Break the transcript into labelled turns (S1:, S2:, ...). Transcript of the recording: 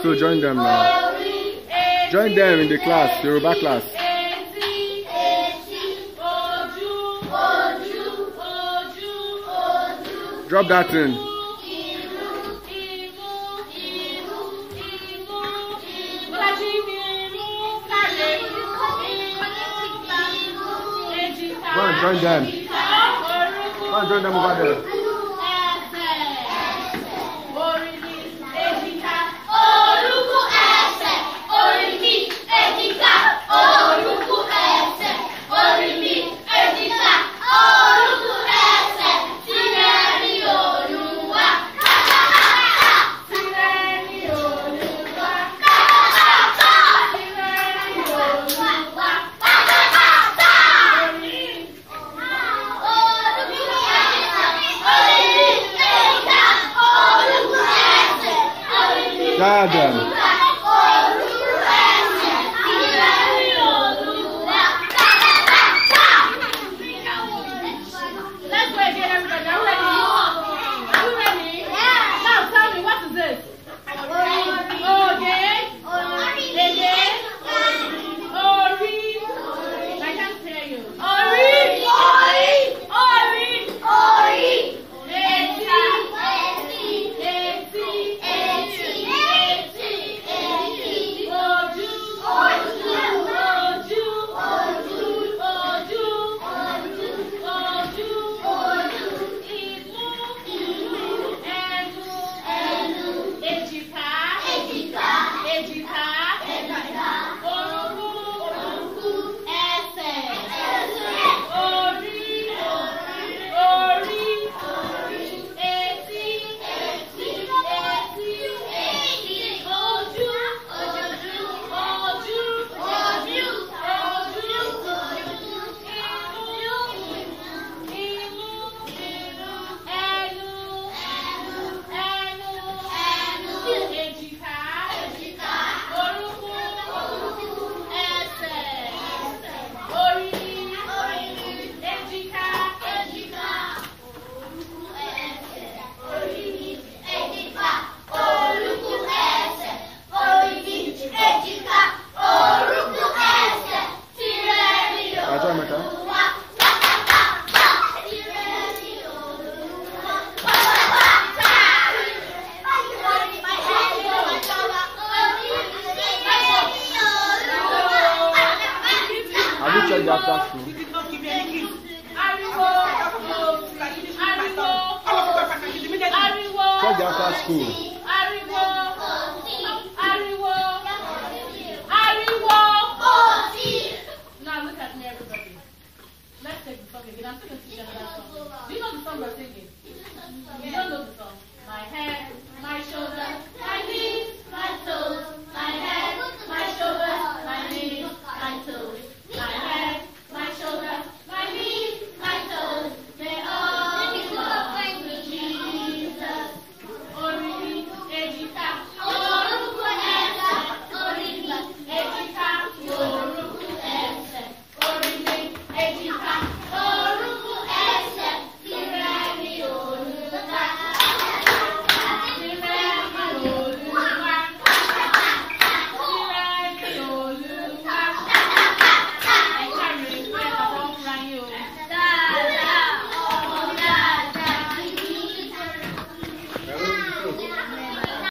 S1: So join them now. Join them in the class, Yoruba class. Drop that in. Go and join them. Go and join them over there. Garden.
S2: Let's go again, everybody. Are you ready? Are you ready? Yeah. Now tell me, what is this? Okay. Again. Ori. I can't hear you. Ori.
S1: Have you checked after school?
S2: You did not give me any kids.
S1: Check the after school.
S2: Now look at me, everybody. Let's take the song again. I'm still going to sing another song. Do you know the song we're singing? You don't know the song. My head.